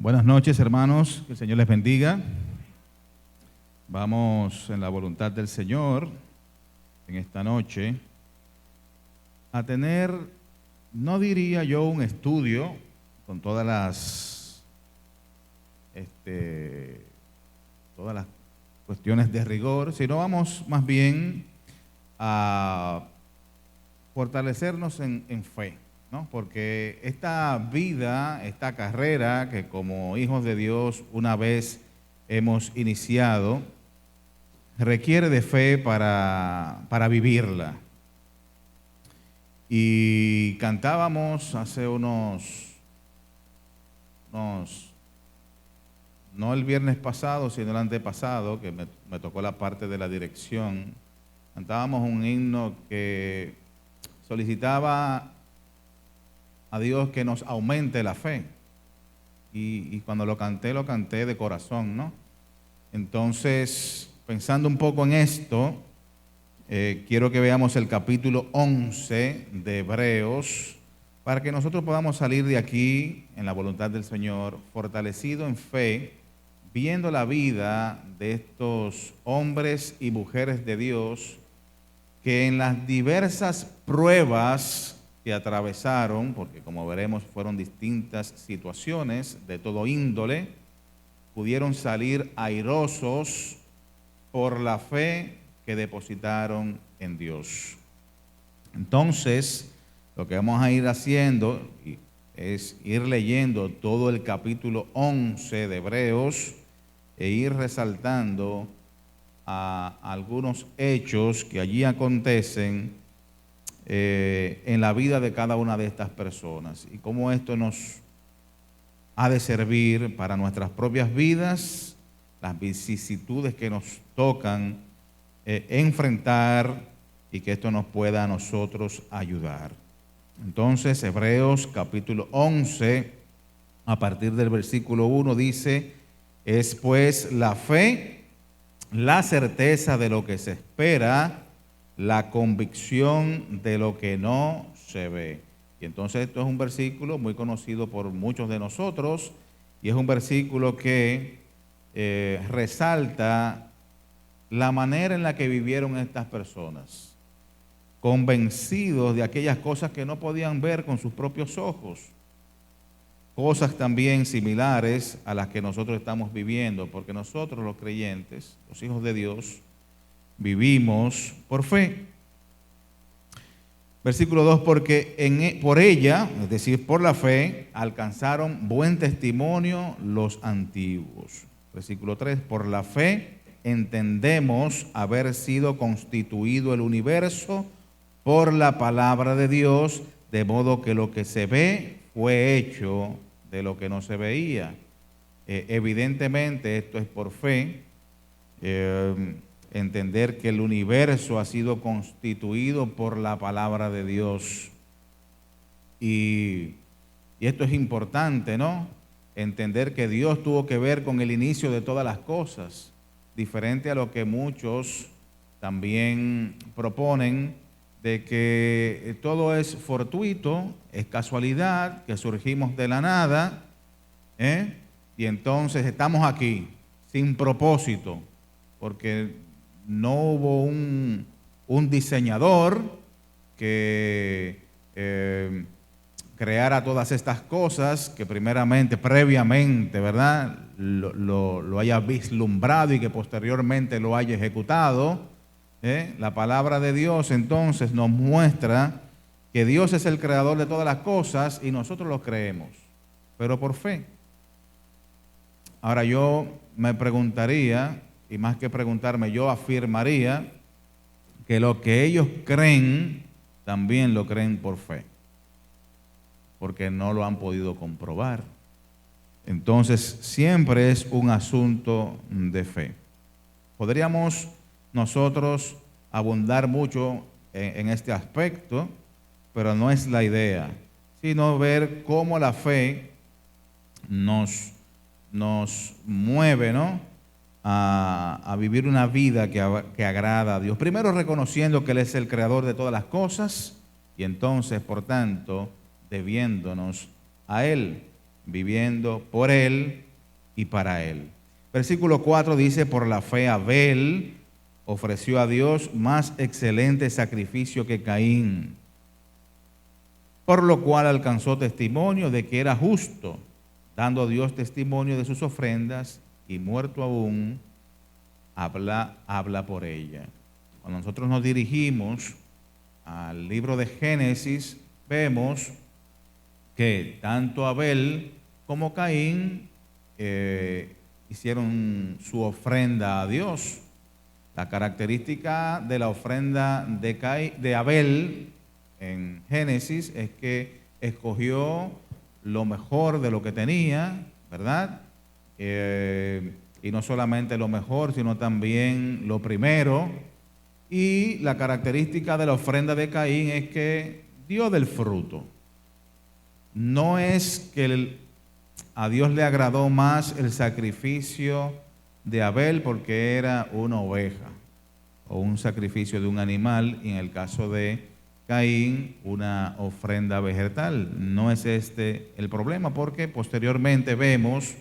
Buenas noches, hermanos, que el Señor les bendiga. Vamos en la voluntad del Señor en esta noche a tener, no diría yo un estudio con todas las cuestiones de rigor, sino vamos más bien a fortalecernos en fe, ¿no? Porque esta vida, esta carrera que como hijos de Dios una vez hemos iniciado, requiere de fe para vivirla. Y cantábamos hace no el viernes pasado, sino el antepasado, que me tocó la parte de la dirección, cantábamos un himno que solicitaba a Dios que nos aumente la fe. Y cuando lo canté de corazón, ¿no? Entonces, pensando un poco en esto, quiero que veamos el capítulo 11 de Hebreos, para que nosotros podamos salir de aquí, en la voluntad del Señor, fortalecido en fe, viendo la vida de estos hombres y mujeres de Dios, que en las diversas pruebas que atravesaron, porque como veremos fueron distintas situaciones de todo índole, pudieron salir airosos por la fe que depositaron en Dios. Entonces, lo que vamos a ir haciendo es ir leyendo todo el capítulo 11 de Hebreos e ir resaltando a algunos hechos que allí acontecen en la vida de cada una de estas personas y cómo esto nos ha de servir para nuestras propias vidas, las vicisitudes que nos tocan enfrentar y que esto nos pueda a nosotros ayudar. Entonces, Hebreos capítulo 11, a partir del versículo 1 dice: es pues la fe, la certeza de lo que se espera, la convicción de lo que no se ve. Y entonces esto es un versículo muy conocido por muchos de nosotros y es un versículo que resalta la manera en la que vivieron estas personas, convencidos de aquellas cosas que no podían ver con sus propios ojos, cosas también similares a las que nosotros estamos viviendo, porque nosotros los creyentes, los hijos de Dios, vivimos por fe. Versículo 2, porque por ella, es decir, por la fe, alcanzaron buen testimonio los antiguos. Versículo 3, por la fe entendemos haber sido constituido el universo por la palabra de Dios, de modo que lo que se ve fue hecho de lo que no se veía. Evidentemente esto es por fe. Entender que el universo ha sido constituido por la palabra de Dios. Y esto es importante, ¿no? Entender que Dios tuvo que ver con el inicio de todas las cosas, diferente a lo que muchos también proponen, de que todo es fortuito, es casualidad, que surgimos de la nada, y entonces estamos aquí sin propósito, porque no hubo un diseñador que creara todas estas cosas, que previamente, ¿verdad?, lo haya vislumbrado y que posteriormente lo haya ejecutado. La palabra de Dios entonces nos muestra que Dios es el creador de todas las cosas y nosotros lo creemos, pero por fe. Ahora yo me preguntaría, y más que preguntarme, yo afirmaría que lo que ellos creen, también lo creen por fe, porque no lo han podido comprobar. Entonces, siempre es un asunto de fe. Podríamos nosotros abundar mucho en este aspecto, pero no es la idea, sino ver cómo la fe nos mueve, ¿no?, a vivir una vida que agrada a Dios. Primero reconociendo que Él es el creador de todas las cosas y entonces, por tanto, debiéndonos a Él. viviendo por Él y para Él. Versículo 4 dice, por la fe Abel ofreció a Dios más excelente sacrificio que Caín, por lo cual alcanzó testimonio de que era justo, dando a Dios testimonio de sus ofrendas, y muerto aún, habla por ella. Cuando nosotros nos dirigimos al libro de Génesis, vemos que tanto Abel como Caín hicieron su ofrenda a Dios. La característica de la ofrenda de Abel en Génesis es que escogió lo mejor de lo que tenía, ¿verdad? Y no solamente lo mejor, sino también lo primero. Y la característica de la ofrenda de Caín es que dio del fruto. No es que a Dios le agradó más el sacrificio de Abel porque era una oveja o un sacrificio de un animal, y en el caso de Caín, una ofrenda vegetal. No es este el problema, porque posteriormente vemos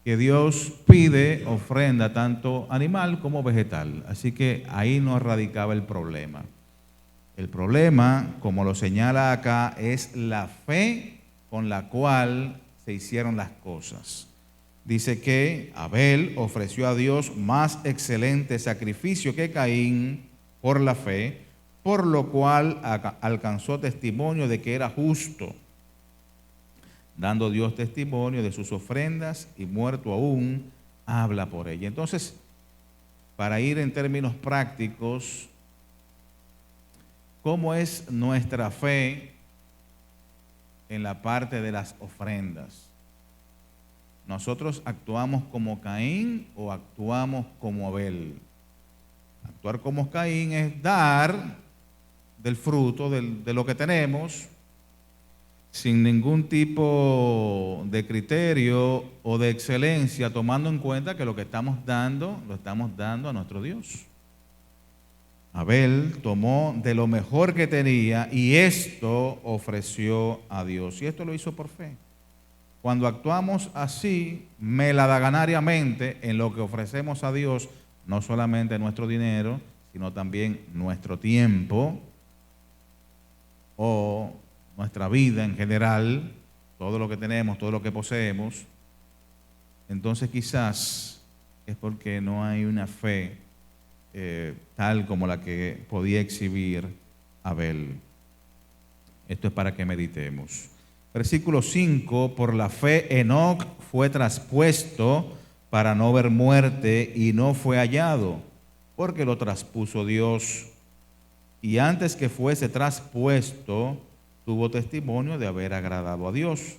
que Dios pide ofrenda tanto animal como vegetal. Así que ahí no radicaba el problema. El problema, como lo señala acá, es la fe con la cual se hicieron las cosas. Dice que Abel ofreció a Dios más excelente sacrificio que Caín por la fe, por lo cual alcanzó testimonio de que era justo, dando Dios testimonio de sus ofrendas, y muerto aún, habla por ella. Entonces, para ir en términos prácticos, ¿cómo es nuestra fe en la parte de las ofrendas? ¿Nosotros actuamos como Caín o actuamos como Abel? Actuar como Caín es dar del fruto de lo que tenemos, sin ningún tipo de criterio o de excelencia, tomando en cuenta que lo que estamos dando, lo estamos dando a nuestro Dios. Abel tomó de lo mejor que tenía y esto ofreció a Dios. Y esto lo hizo por fe. Cuando actuamos así, meladaganariamente, en lo que ofrecemos a Dios, no solamente nuestro dinero, sino también nuestro tiempo o nuestra vida en general, todo lo que tenemos, todo lo que poseemos, entonces quizás es porque no hay una fe tal como la que podía exhibir Abel. Esto es para que meditemos. Versículo 5, por la fe Enoc fue traspuesto para no ver muerte y no fue hallado, porque lo traspuso Dios. Y antes que fuese traspuesto, tuvo testimonio de haber agradado a Dios.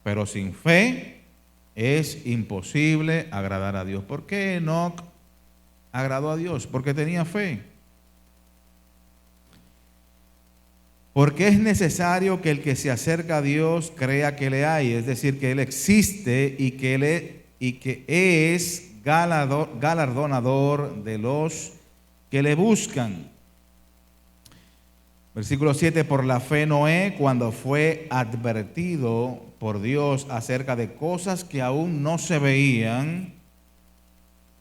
Pero sin fe es imposible agradar a Dios. ¿Por qué Enoc agradó a Dios? Porque tenía fe. Porque es necesario que el que se acerca a Dios crea que le hay, es decir, que Él existe y que es galardonador de los que le buscan. Versículo 7, por la fe Noé, cuando fue advertido por Dios acerca de cosas que aún no se veían,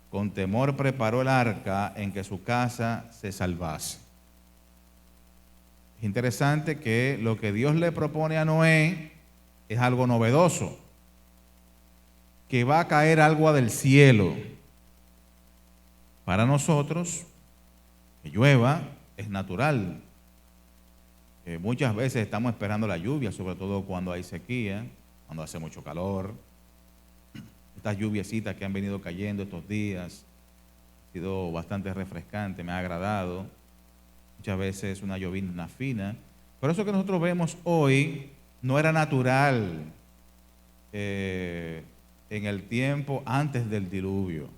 con temor preparó el arca en que su casa se salvase. Es interesante que lo que Dios le propone a Noé es algo novedoso, que va a caer agua del cielo. Para nosotros, que llueva es natural. Muchas veces estamos esperando la lluvia, sobre todo cuando hay sequía, cuando hace mucho calor. Estas lluviecitas que han venido cayendo estos días han sido bastante refrescantes, me ha agradado. Muchas veces una llovizna fina. Pero eso que nosotros vemos hoy no era natural en el tiempo antes del diluvio.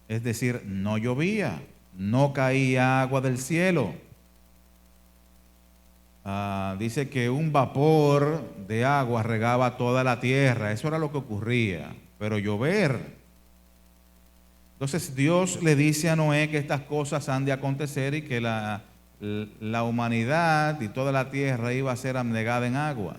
Es decir, no llovía, no caía agua del cielo. Dice que un vapor de agua regaba toda la tierra. Eso era lo que ocurría. Pero llover. Entonces Dios le dice a Noé que estas cosas han de acontecer y que la humanidad y toda la tierra iba a ser anegada en agua.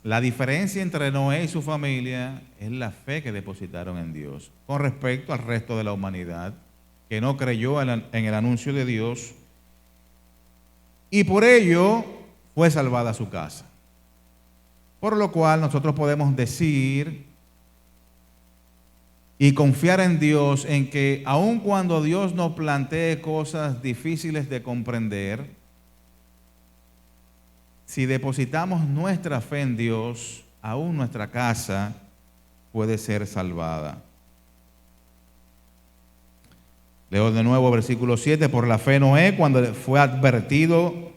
La diferencia entre Noé y su familia es la fe que depositaron en Dios con respecto al resto de la humanidad que no creyó en el anuncio de Dios y por ello fue salvada su casa. Por lo cual nosotros podemos decir y confiar en Dios en que aun cuando Dios nos plantee cosas difíciles de comprender, si depositamos nuestra fe en Dios, aún nuestra casa puede ser salvada. Leo de nuevo versículo 7. Por la fe Noé, cuando fue advertido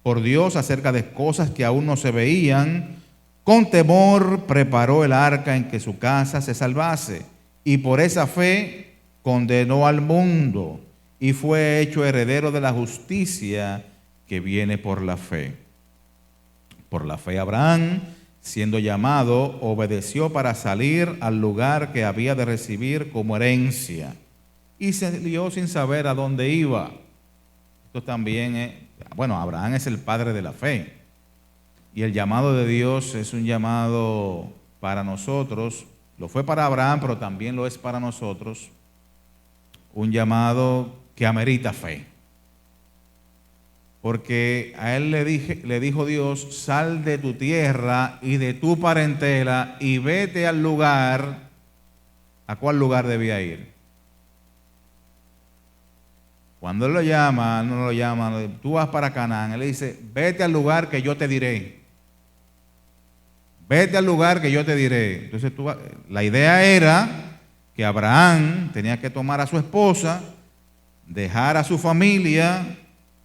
por Dios acerca de cosas que aún no se veían, con temor preparó el arca en que su casa se salvase. Y por esa fe condenó al mundo y fue hecho heredero de la justicia que viene por la fe. Por la fe Abraham, siendo llamado, obedeció para salir al lugar que había de recibir como herencia y salió sin saber a dónde iba. Esto también es, Abraham es el padre de la fe y el llamado de Dios es un llamado para nosotros. Lo fue para Abraham, pero también lo es para nosotros, un llamado que amerita fe. Porque a él le dijo Dios, sal de tu tierra y de tu parentela y vete al lugar. ¿A cuál lugar debía ir? Cuando él lo llama, no lo llama, tú vas para Canaán. Él le dice, vete al lugar que yo te diré. Vete al lugar que yo te diré. Entonces la idea era que Abraham tenía que tomar a su esposa, dejar a su familia,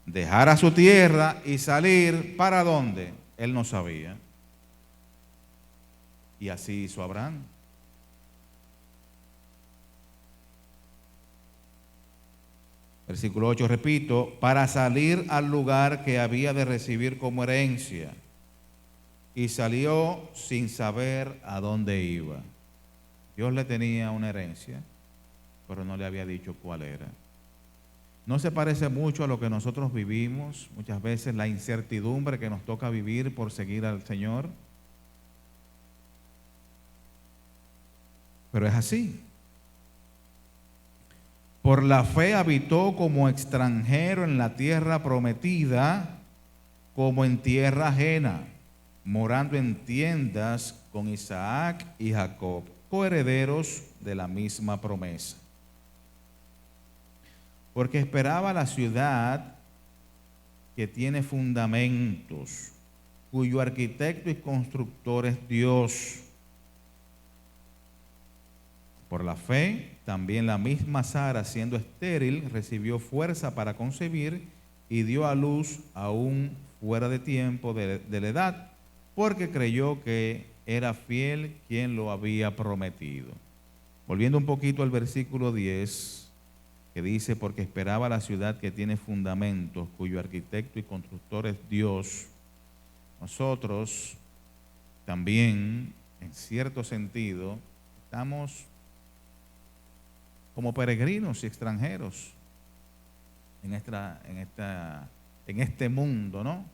dejar a su tierra y salir. ¿Para dónde? Él no sabía. Y así hizo Abraham. Versículo 8, repito, para salir al lugar que había de recibir como herencia. Y salió sin saber a dónde iba. Dios le tenía una herencia, pero no le había dicho cuál era. ¿No se parece mucho a lo que nosotros vivimos? Muchas veces la incertidumbre que nos toca vivir por seguir al Señor. Pero es así. Por la fe habitó como extranjero en la tierra prometida, como en tierra ajena, morando en tiendas con Isaac y Jacob, coherederos de la misma promesa. Porque esperaba la ciudad que tiene fundamentos, cuyo arquitecto y constructor es Dios. Por la fe, también la misma Sara, siendo estéril, recibió fuerza para concebir y dio a luz aún fuera de tiempo de la edad, porque creyó que era fiel quien lo había prometido. Volviendo un poquito al versículo 10, que dice, porque esperaba la ciudad que tiene fundamentos, cuyo arquitecto y constructor es Dios. Nosotros también, en cierto sentido, estamos como peregrinos y extranjeros en este mundo, ¿no?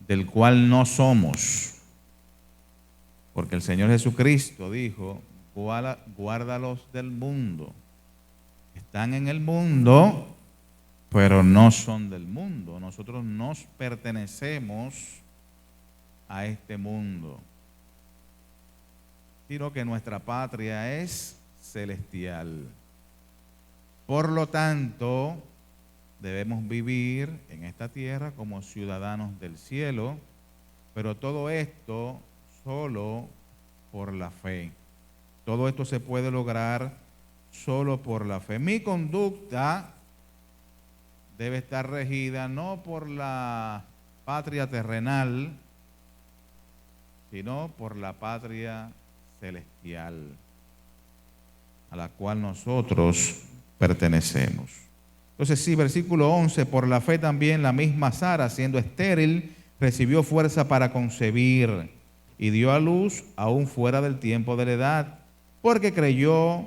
Del cual no somos. Porque el Señor Jesucristo dijo, guárdalos del mundo. Están en el mundo, pero no son del mundo. Nosotros nos pertenecemos a este mundo, sino que nuestra patria es celestial. Por lo tanto, debemos vivir en esta tierra como ciudadanos del cielo, pero todo esto solo por la fe. Todo esto se puede lograr solo por la fe. Mi conducta debe estar regida no por la patria terrenal, sino por la patria celestial, a la cual nosotros pertenecemos. Entonces sí, versículo 11, por la fe también la misma Sara, siendo estéril, recibió fuerza para concebir y dio a luz aún fuera del tiempo de la edad, porque creyó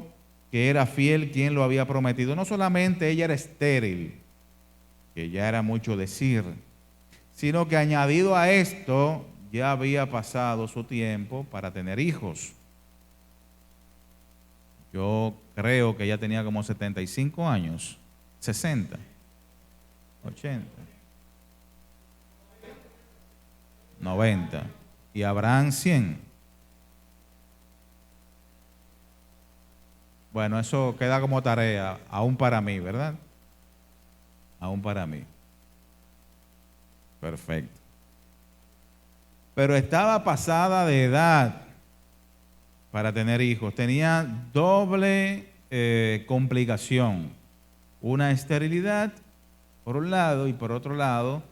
que era fiel quien lo había prometido. No solamente ella era estéril, que ya era mucho decir, sino que añadido a esto, ya había pasado su tiempo para tener hijos. Yo creo que ella tenía como 75 años, 60, 80, 90. Y Abraham 100. Bueno, eso queda como tarea, aún para mí, ¿verdad? Aún para mí. Perfecto. Pero estaba pasada de edad para tener hijos. Tenía doble complicación. Una esterilidad, por un lado, y por otro lado,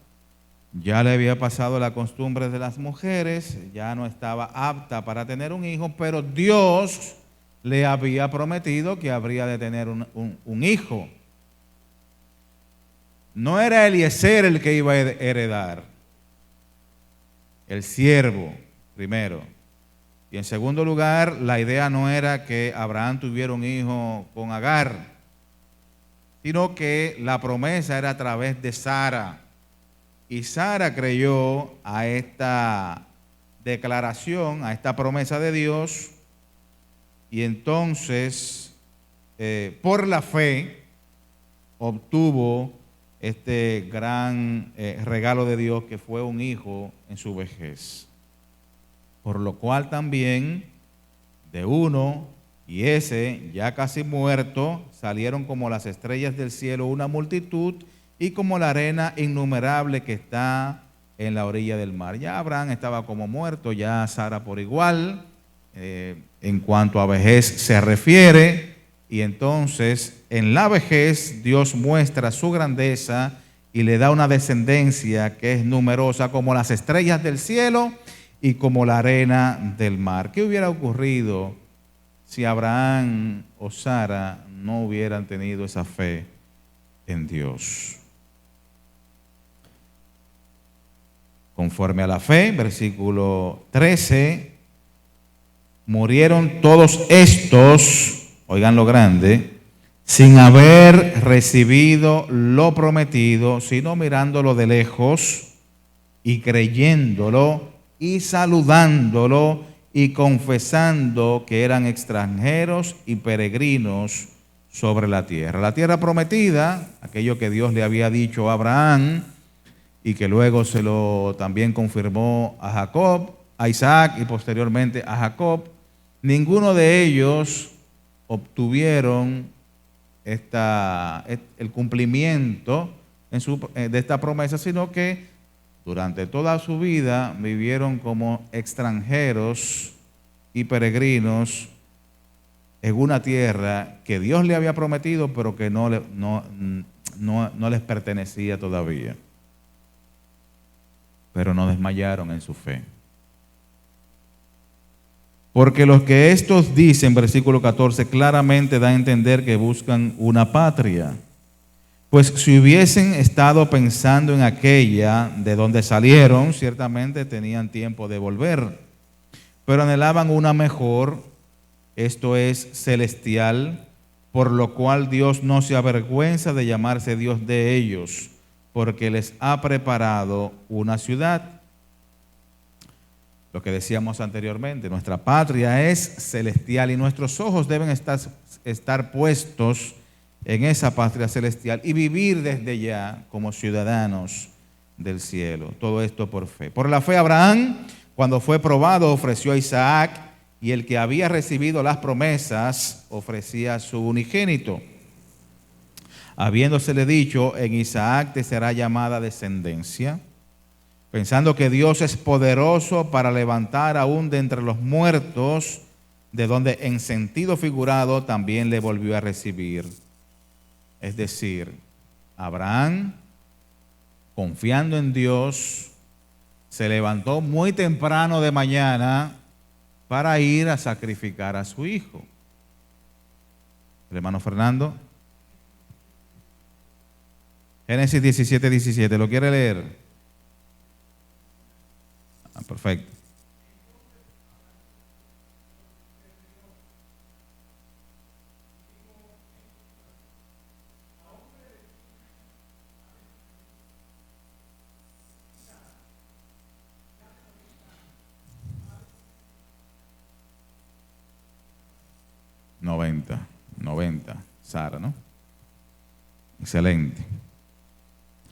ya le había pasado la costumbre de las mujeres, ya no estaba apta para tener un hijo, pero Dios le había prometido que habría de tener un hijo. No era Eliezer el que iba a heredar, el siervo primero. Y en segundo lugar, la idea no era que Abraham tuviera un hijo con Agar, sino que la promesa era a través de Sara. Y Sara creyó a esta declaración, a esta promesa de Dios, y entonces, por la fe, obtuvo este gran regalo de Dios que fue un hijo en su vejez. Por lo cual también de uno y ese ya casi muerto salieron como las estrellas del cielo una multitud y como la arena innumerable que está en la orilla del mar. Ya Abraham estaba como muerto, ya Sara por igual, en cuanto a vejez se refiere, y entonces en la vejez Dios muestra su grandeza y le da una descendencia que es numerosa como las estrellas del cielo y como la arena del mar. ¿Qué hubiera ocurrido si Abraham o Sara no hubieran tenido esa fe en Dios? Conforme a la fe, versículo 13, murieron todos estos, oigan lo grande, sin haber recibido lo prometido, sino mirándolo de lejos y creyéndolo y saludándolo y confesando que eran extranjeros y peregrinos sobre la tierra. La tierra prometida, aquello que Dios le había dicho a Abraham y que luego se lo también confirmó a Jacob, a Isaac y posteriormente a Jacob, ninguno de ellos obtuvieron el cumplimiento de esta promesa, sino que durante toda su vida vivieron como extranjeros y peregrinos en una tierra que Dios le había prometido, pero que no les pertenecía todavía. Pero no desmayaron en su fe. Porque los que estos dicen, versículo 14, claramente da a entender que buscan una patria. Pues si hubiesen estado pensando en aquella de donde salieron, ciertamente tenían tiempo de volver, pero anhelaban una mejor, esto es celestial, por lo cual Dios no se avergüenza de llamarse Dios de ellos, porque les ha preparado una ciudad. Lo que decíamos anteriormente, nuestra patria es celestial y nuestros ojos deben estar puestos en esa patria celestial y vivir desde ya como ciudadanos del cielo. Todo esto por fe. Por la fe Abraham, cuando fue probado, ofreció a Isaac, y el que había recibido las promesas ofrecía a su unigénito, habiéndosele dicho, en Isaac te será llamada descendencia, pensando que Dios es poderoso para levantar aún de entre los muertos, de donde en sentido figurado también le volvió a recibir. Es decir, Abraham, confiando en Dios, se levantó muy temprano de mañana para ir a sacrificar a su hijo. El hermano Fernando. Génesis 17:17, ¿lo quiere leer? Perfecto. Sara, ¿no? Excelente.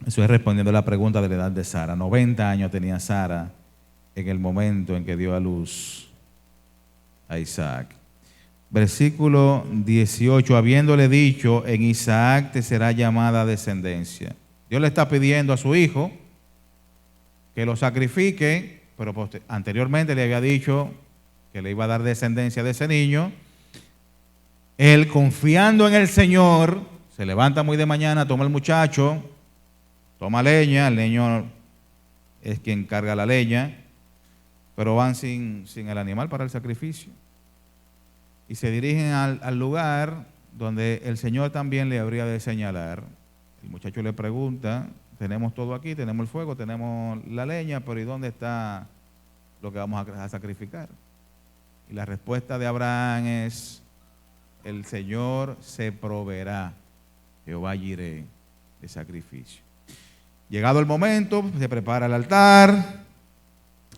Eso es respondiendo a la pregunta de la edad de Sara. 90 años tenía Sara en el momento en que dio a luz a Isaac. Versículo 18, habiéndole dicho, en Isaac te será llamada descendencia. Dios le está pidiendo a su hijo que lo sacrifique, pero anteriormente le había dicho que le iba a dar descendencia de ese niño. Él, confiando en el Señor, se levanta muy de mañana, toma el muchacho, toma leña, el niño es quien carga la leña, pero van sin el animal para el sacrificio. Y se dirigen al lugar donde el Señor también le habría de señalar. El muchacho le pregunta, tenemos todo aquí, tenemos el fuego, tenemos la leña, pero ¿y dónde está lo que vamos a sacrificar? Y la respuesta de Abraham es, el Señor se proveerá, Jehová Jireh, de sacrificio. Llegado el momento, se prepara el altar,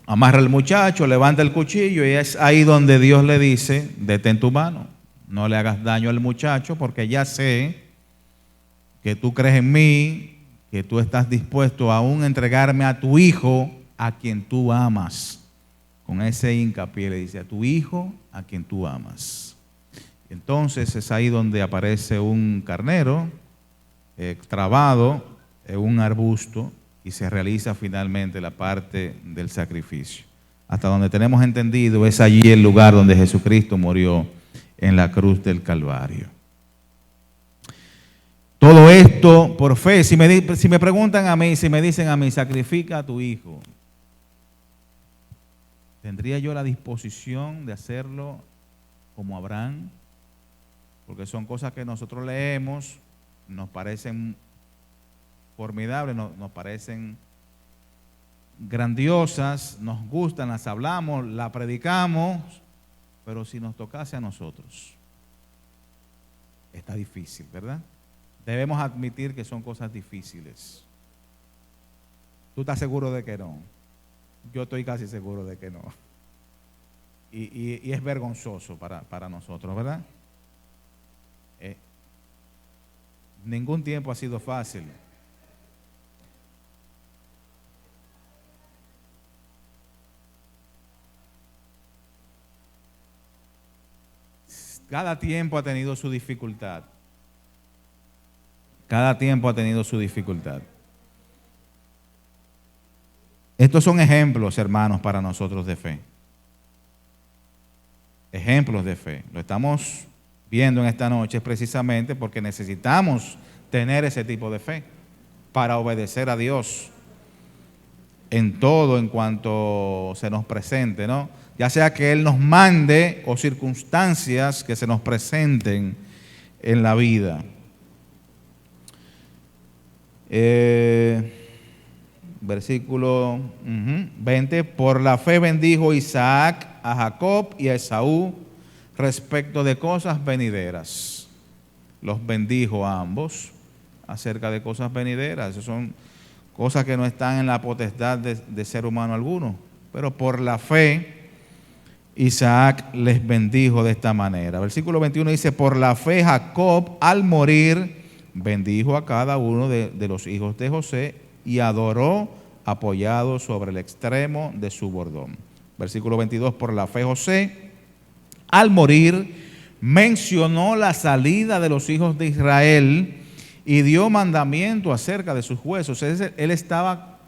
amarra al muchacho, levanta el cuchillo y es ahí donde Dios le dice, detén tu mano, no le hagas daño al muchacho porque ya sé que tú crees en mí, que tú estás dispuesto aún a entregarme a tu hijo, a quien tú amas. Con ese hincapié le dice, a tu hijo, a quien tú amas. Entonces es ahí donde aparece un carnero trabado en un arbusto y se realiza finalmente la parte del sacrificio. Hasta donde tenemos entendido es allí el lugar donde Jesucristo murió en la cruz del Calvario. Todo esto por fe. Si me preguntan a mí, si me dicen a mí, sacrifica a tu hijo, ¿tendría yo la disposición de hacerlo como Abraham? Porque son cosas que nosotros leemos, nos parecen formidables, nos parecen grandiosas, nos gustan, las hablamos, las predicamos, pero si nos tocase a nosotros, está difícil, ¿verdad? Debemos admitir que son cosas difíciles. ¿Tú estás seguro de que no? Yo estoy casi seguro de que no. Y es vergonzoso para nosotros, ¿verdad? Ningún tiempo ha sido fácil. Cada tiempo ha tenido su dificultad. Cada tiempo ha tenido su dificultad. Estos son ejemplos, hermanos, para nosotros de fe. Ejemplos de fe. Lo estamos viendo en esta noche precisamente porque necesitamos tener ese tipo de fe para obedecer a Dios en todo en cuanto se nos presente, ¿no? Ya sea que Él nos mande o circunstancias que se nos presenten en la vida. Versículo 20, por la fe bendijo Isaac a Jacob y a Esaú respecto de cosas venideras. Los bendijo a ambos acerca de cosas venideras. Esas son cosas que no están en la potestad de ser humano alguno. Pero por la fe, Isaac les bendijo de esta manera. Versículo 21 dice, por la fe Jacob al morir bendijo a cada uno de los hijos de José y adoró apoyado sobre el extremo de su bordón. Versículo 22, por la fe José al morir mencionó la salida de los hijos de Israel y dio mandamiento acerca de sus huesos. Él estaba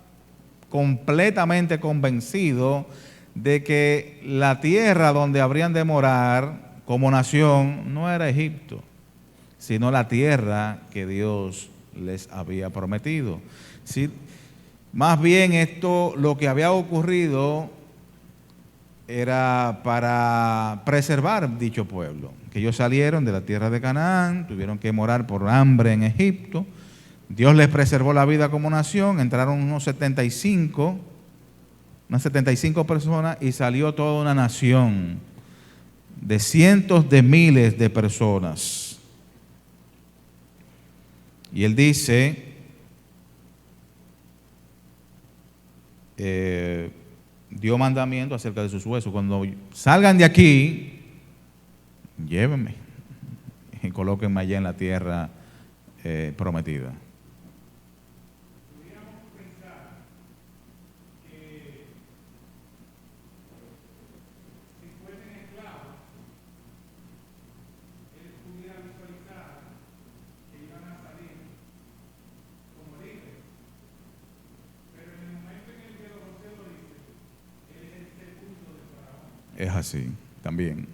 completamente convencido de que la tierra donde habrían de morar como nación no era Egipto, sino la tierra que Dios les había prometido. ¿Sí? Más bien esto, lo que había ocurrido era para preservar dicho pueblo, que ellos salieron de la tierra de Canaán, tuvieron que morar por hambre en Egipto. Dios les preservó la vida como nación, entraron unas 75 personas y salió toda una nación de cientos de miles de personas. Y él dice, dio mandamiento acerca de sus huesos. Cuando salgan de aquí, llévenme. y colóquenme allá en la tierra prometida. Es así, también.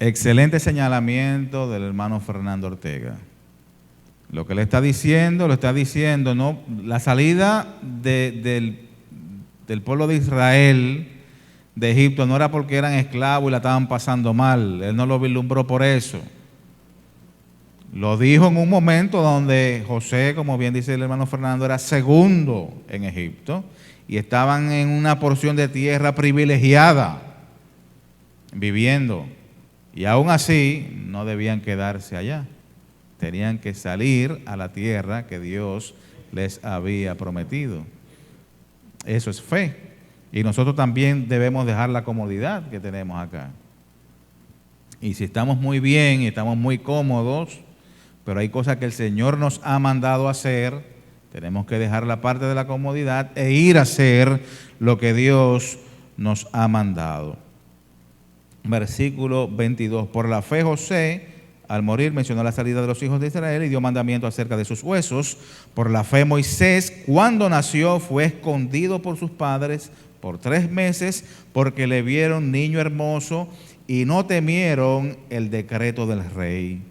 Excelente señalamiento del hermano Fernando Ortega. Lo que le está diciendo, lo está diciendo, ¿no? La salida del pueblo de Israel de Egipto no era porque eran esclavos y la estaban pasando mal. Él no lo vislumbró por eso. Lo dijo en un momento donde José, como bien dice el hermano Fernando, era segundo en Egipto y estaban en una porción de tierra privilegiada, viviendo. Y aún así no debían quedarse allá. Tenían que salir a la tierra que Dios les había prometido. Eso es fe. Y nosotros también debemos dejar la comodidad que tenemos acá. Y si estamos muy bien y estamos muy cómodos, pero hay cosas que el Señor nos ha mandado hacer, tenemos que dejar la parte de la comodidad e ir a hacer lo que Dios nos ha mandado. Versículo 22. Por la fe José, al morir, mencionó la salida de los hijos de Israel y dio mandamiento acerca de sus huesos. Por la fe Moisés, cuando nació, fue escondido por sus padres por 3 meses, porque le vieron niño hermoso y no temieron el decreto del rey.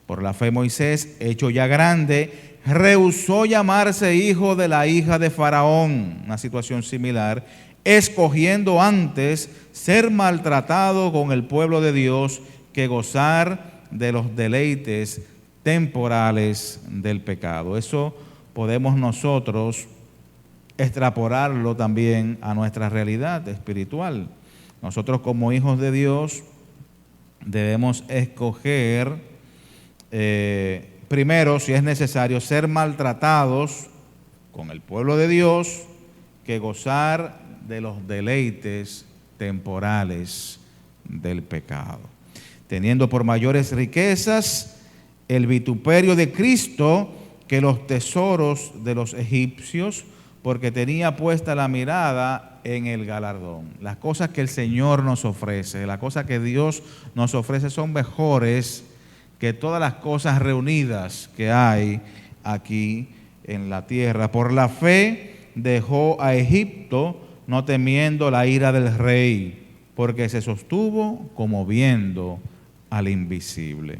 Por la fe Moisés, hecho ya grande, rehusó llamarse hijo de la hija de Faraón, una situación similar, escogiendo antes ser maltratado con el pueblo de Dios que gozar de los deleites temporales del pecado. Eso podemos nosotros extrapolarlo también a nuestra realidad espiritual. Nosotros como hijos de Dios debemos escoger primero, si es necesario, ser maltratados con el pueblo de Dios que gozar de los deleites temporales del pecado. Teniendo por mayores riquezas el vituperio de Cristo que los tesoros de los egipcios, porque tenía puesta la mirada en el galardón. Las cosas que el Señor nos ofrece, las cosas que Dios nos ofrece son mejores que todas las cosas reunidas que hay aquí en la tierra. Por la fe dejó a Egipto, no temiendo la ira del rey, porque se sostuvo como viendo al invisible.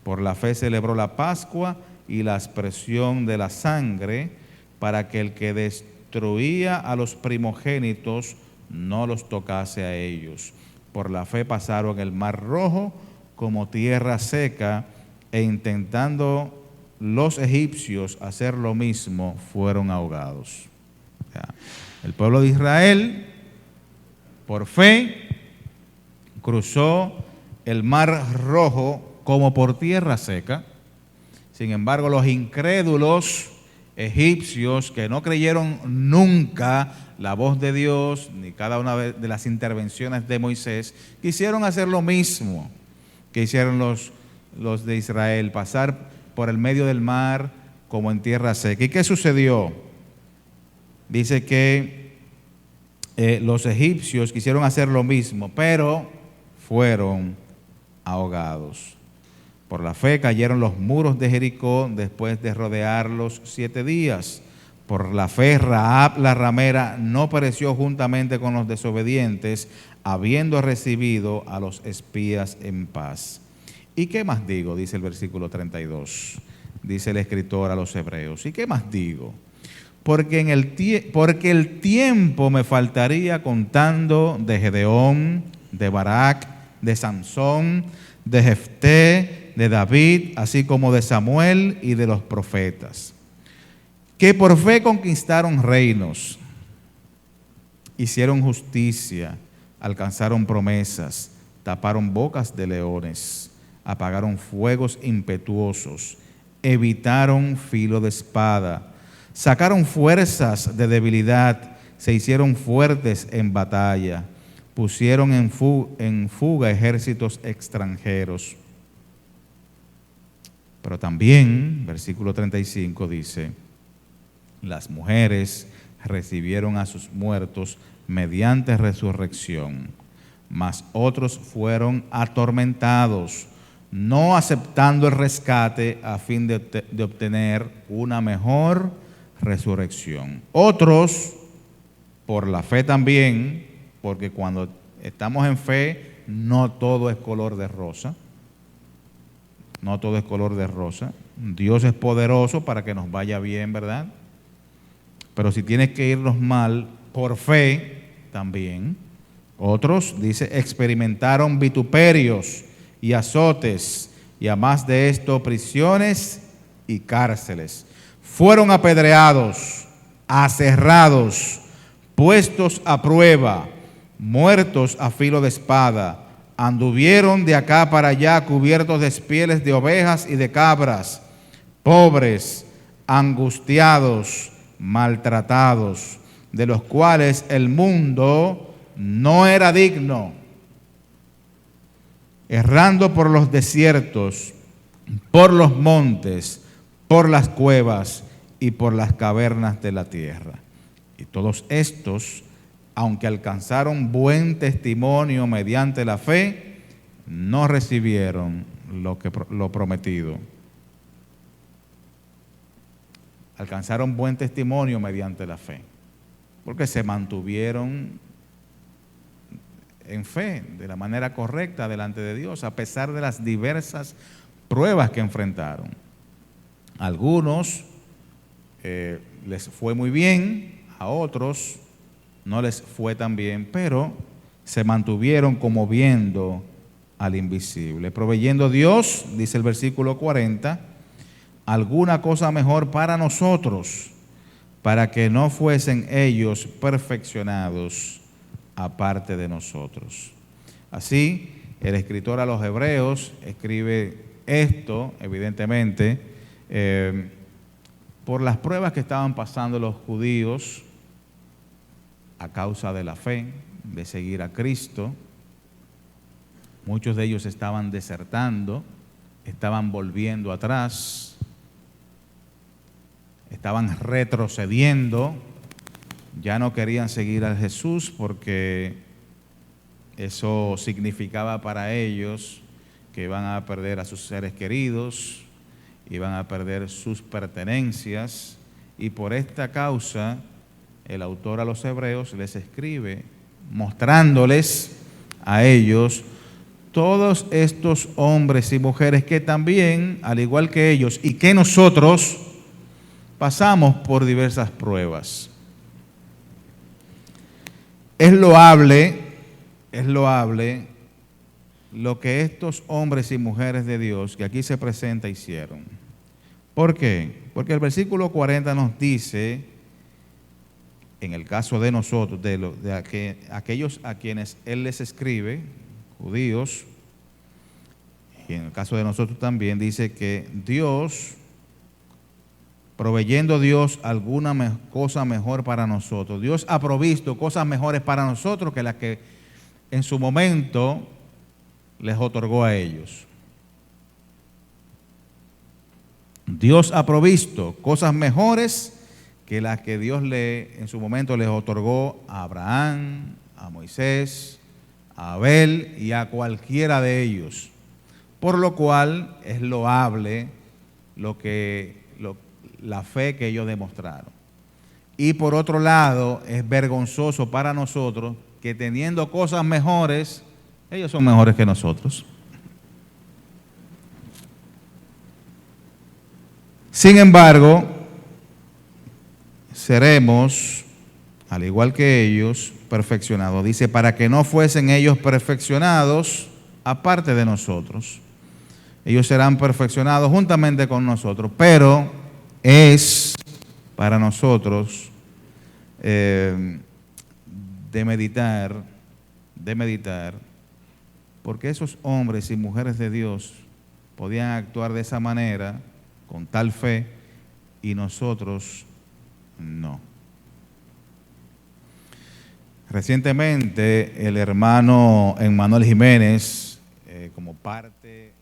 Por la fe celebró la Pascua y la aspersión de la sangre, para que el que destruía a los primogénitos no los tocase a ellos. Por la fe pasaron el Mar Rojo como tierra seca, e intentando los egipcios hacer lo mismo, fueron ahogados. O sea, el pueblo de Israel, por fe, cruzó el Mar Rojo como por tierra seca. Sin embargo, los incrédulos egipcios que no creyeron nunca la voz de Dios, ni cada una de las intervenciones de Moisés, quisieron hacer lo mismo que hicieron los de Israel, pasar por el medio del mar como en tierra seca. ¿Y qué sucedió? Dice que los egipcios quisieron hacer lo mismo, pero fueron ahogados. Por la fe cayeron los muros de Jericó después de rodearlos 7 días. Por la fe Rahab la ramera no pereció juntamente con los desobedientes, habiendo recibido a los espías en paz. ¿Y qué más digo? Dice el versículo 32. Dice el escritor a los hebreos. ¿Y qué más digo? Porque el tiempo me faltaría contando de Gedeón, de Barak, de Sansón, de Jefté, de David, así como de Samuel y de los profetas, que por fe conquistaron reinos, hicieron justicia, alcanzaron promesas, taparon bocas de leones, apagaron fuegos impetuosos, evitaron filo de espada, Sacaron fuerzas de debilidad, se hicieron fuertes en batalla, pusieron en fuga ejércitos extranjeros. Pero también, versículo 35 dice, las mujeres recibieron a sus muertos mediante resurrección, mas otros fueron atormentados, no aceptando el rescate a fin de obtener una mejor resurrección. Otros, por la fe también, porque cuando estamos en fe, no todo es color de rosa. No todo es color de rosa. Dios es poderoso para que nos vaya bien, ¿verdad? Pero si tiene que irnos mal, por fe también. Otros, dice, experimentaron vituperios y azotes, y a más de esto, prisiones y cárceles. Fueron apedreados, aserrados, puestos a prueba, muertos a filo de espada. Anduvieron de acá para allá cubiertos de pieles de ovejas y de cabras, pobres, angustiados, maltratados, de los cuales el mundo no era digno, errando por los desiertos, por los montes, por las cuevas y por las cavernas de la tierra. Y todos estos, aunque alcanzaron buen testimonio mediante la fe, no recibieron lo prometido. Alcanzaron buen testimonio mediante la fe, porque se mantuvieron en fe, de la manera correcta delante de Dios, a pesar de las diversas pruebas que enfrentaron. Algunos les fue muy bien, a otros no les fue tan bien, pero se mantuvieron como viendo al invisible, proveyendo Dios, dice el versículo 40, alguna cosa mejor para nosotros, para que no fuesen ellos perfeccionados aparte de nosotros. Así, el escritor a los Hebreos escribe esto, evidentemente, por las pruebas que estaban pasando los judíos a causa de la fe, de seguir a Cristo. Muchos de ellos estaban desertando, estaban volviendo atrás, estaban retrocediendo, ya no querían seguir a Jesús porque eso significaba para ellos que iban a perder a sus seres queridos, iban a perder sus pertenencias, y por esta causa el autor a los Hebreos les escribe mostrándoles a ellos todos estos hombres y mujeres que también, al igual que ellos y que nosotros, pasamos por diversas pruebas. Es loable lo que estos hombres y mujeres de Dios que aquí se presenta hicieron. ¿Por qué? Porque el versículo 40 nos dice, en el caso de nosotros, aquellos a quienes Él les escribe, judíos, y en el caso de nosotros también, dice que Dios, proveyendo Dios alguna cosa mejor para nosotros, Dios ha provisto cosas mejores para nosotros que las que en su momento les otorgó a ellos. Dios ha provisto cosas mejores que las que Dios en su momento les otorgó a Abraham, a Moisés, a Abel y a cualquiera de ellos. Por lo cual es loable la fe que ellos demostraron. Y por otro lado, es vergonzoso para nosotros que teniendo cosas mejores, ellos son mejores que nosotros. Sin embargo, seremos, al igual que ellos, perfeccionados. Dice, para que no fuesen ellos perfeccionados aparte de nosotros. Ellos serán perfeccionados juntamente con nosotros, pero es para nosotros de meditar, porque esos hombres y mujeres de Dios podían actuar de esa manera, con tal fe, y nosotros No. Recientemente el hermano Emmanuel Jiménez, como parte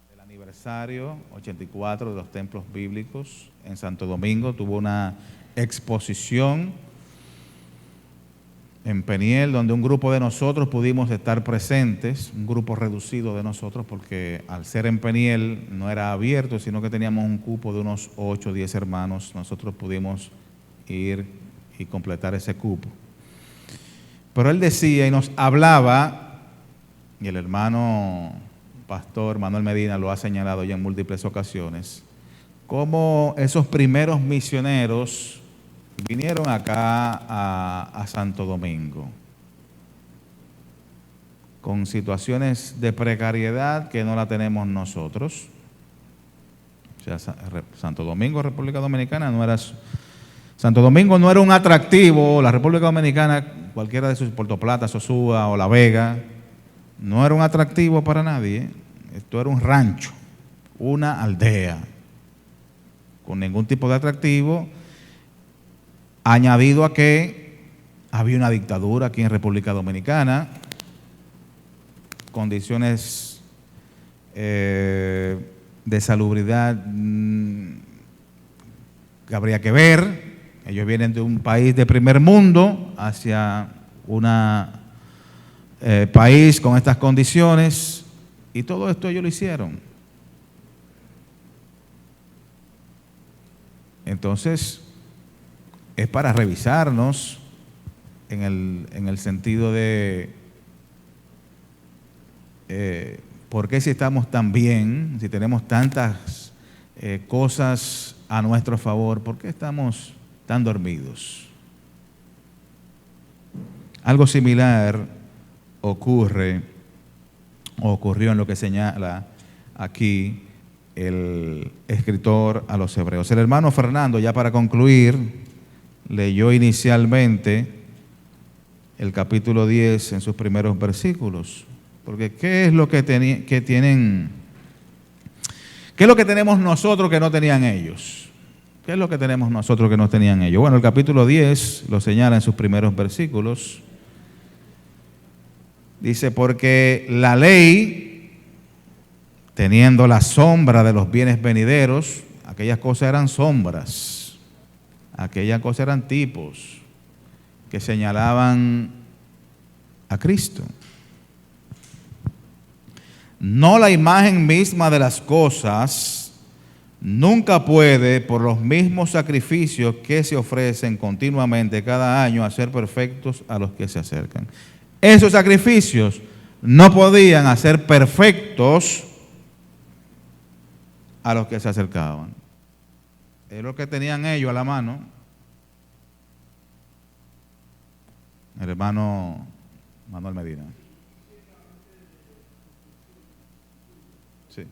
del aniversario 84 de los templos bíblicos en Santo Domingo, tuvo una exposición en Peniel, donde un grupo de nosotros pudimos estar presentes, un grupo reducido de nosotros, porque al ser en Peniel no era abierto, sino que teníamos un cupo de unos 8 o 10 hermanos. Nosotros pudimos ir y completar ese cupo. Pero él decía y nos hablaba, y el hermano pastor Manuel Medina lo ha señalado ya en múltiples ocasiones, cómo esos primeros misioneros vinieron acá a Santo Domingo con situaciones de precariedad que no la tenemos nosotros. O sea, Santo Domingo, República Dominicana, Santo Domingo no era un atractivo. La República Dominicana, cualquiera de sus, Puerto Plata, Sosúa o La Vega, no era un atractivo para nadie. Esto era un rancho, una aldea, con ningún tipo de atractivo, añadido a que había una dictadura aquí en República Dominicana, condiciones de salubridad que habría que ver. Ellos vienen de un país de primer mundo hacia un país con estas condiciones, y todo esto ellos lo hicieron. Entonces, es para revisarnos en el sentido de por qué, si estamos tan bien, si tenemos tantas cosas a nuestro favor, ¿por qué estamos tan dormidos? Algo similar ocurrió en lo que señala aquí el escritor a los Hebreos. El hermano Fernando, ya para concluir, leyó inicialmente el capítulo 10 en sus primeros versículos. Porque ¿qué es lo que tenemos nosotros que no tenían ellos? ¿Qué es lo que tenemos nosotros que no tenían ellos? Bueno, el capítulo 10 lo señala en sus primeros versículos. Dice, porque la ley, teniendo la sombra de los bienes venideros, aquellas cosas eran sombras, aquellas cosas eran tipos que señalaban a Cristo. No la imagen misma de las cosas nunca puede, por los mismos sacrificios que se ofrecen continuamente cada año, hacer perfectos a los que se acercan. Esos sacrificios no podían hacer perfectos a los que se acercaban. Es lo que tenían ellos a la mano. El hermano Manuel Medina. Sí.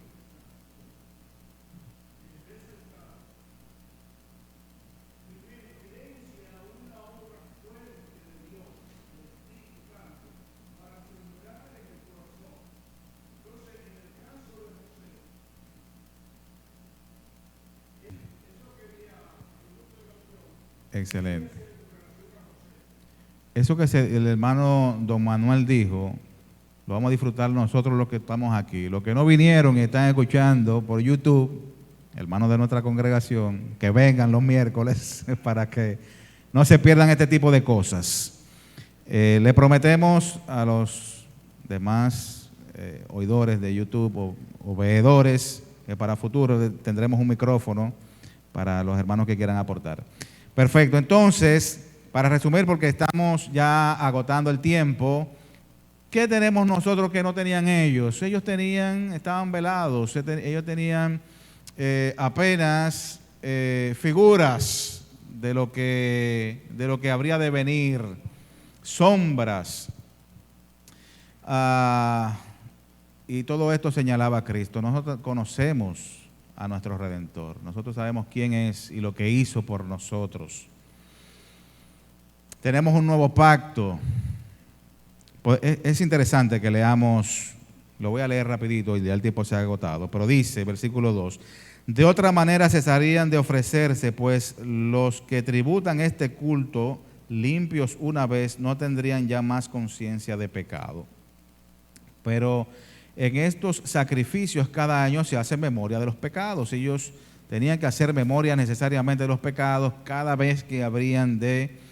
Excelente. Eso que el hermano don Manuel dijo, lo vamos a disfrutar nosotros los que estamos aquí. Los que no vinieron y están escuchando por YouTube, hermanos de nuestra congregación, que vengan los miércoles para que no se pierdan este tipo de cosas. Le prometemos a los demás oidores de YouTube o veedores que para futuro tendremos un micrófono para los hermanos que quieran aportar. Perfecto, entonces, para resumir, porque estamos ya agotando el tiempo, ¿qué tenemos nosotros que no tenían ellos? Ellos estaban velados, ellos tenían apenas figuras de lo que habría de venir, sombras, y todo esto señalaba a Cristo. Nosotros conocemos a nuestro Redentor, nosotros sabemos quién es y lo que hizo por nosotros. Tenemos un nuevo pacto. Pues es interesante que leamos Lo voy a leer rapidito y ya el tiempo se ha agotado. Pero dice, versículo 2, de otra manera cesarían de ofrecerse, pues los que tributan este culto, limpios una vez, no tendrían ya más conciencia de pecado. Pero en estos sacrificios cada año se hace memoria de los pecados. Ellos tenían que hacer memoria necesariamente de los pecados cada vez que habrían de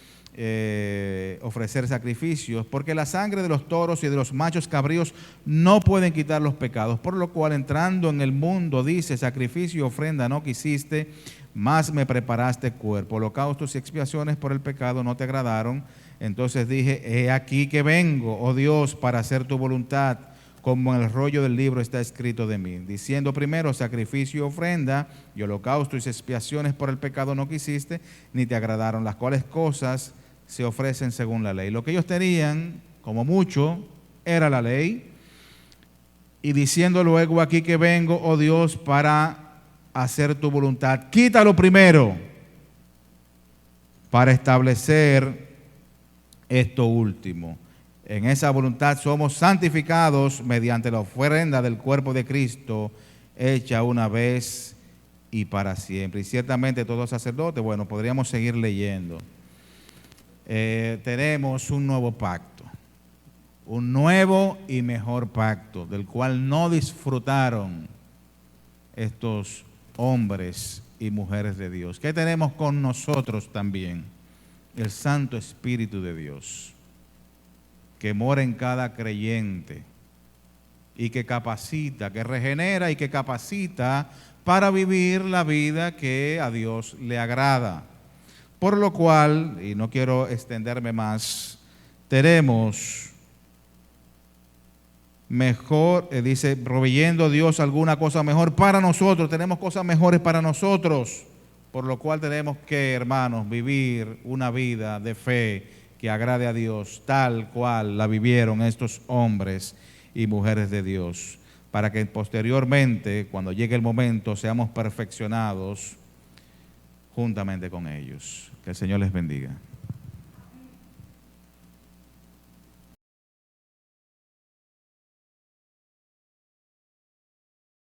ofrecer sacrificios, porque la sangre de los toros y de los machos cabríos no pueden quitar los pecados, por lo cual entrando en el mundo, dice, sacrificio y ofrenda no quisiste, más me preparaste cuerpo, holocaustos y expiaciones por el pecado no te agradaron, entonces dije, he aquí que vengo, oh Dios, para hacer tu voluntad, como en el rollo del libro está escrito de mí, diciendo primero sacrificio y ofrenda y holocaustos y expiaciones por el pecado no quisiste, ni te agradaron, las cuales cosas se ofrecen según la ley. Lo que ellos tenían, como mucho, era la ley, y diciendo luego aquí que vengo, oh Dios, para hacer tu voluntad, quítalo primero, para establecer esto último. En esa voluntad somos santificados mediante la ofrenda del cuerpo de Cristo, hecha una vez y para siempre. Y ciertamente todos sacerdotes, bueno, podríamos seguir leyendo. Tenemos un nuevo pacto, un nuevo y mejor pacto, del cual no disfrutaron estos hombres y mujeres de Dios. ¿Qué tenemos con nosotros también? El Santo Espíritu de Dios, que mora en cada creyente y que capacita, que regenera y que capacita para vivir la vida que a Dios le agrada. Por lo cual, y no quiero extenderme más, tenemos mejor, dice, proveyendo Dios alguna cosa mejor para nosotros, tenemos cosas mejores para nosotros, por lo cual tenemos que, hermanos, vivir una vida de fe que agrade a Dios, tal cual la vivieron estos hombres y mujeres de Dios, para que posteriormente, cuando llegue el momento, seamos perfeccionados juntamente con ellos. Que el Señor les bendiga.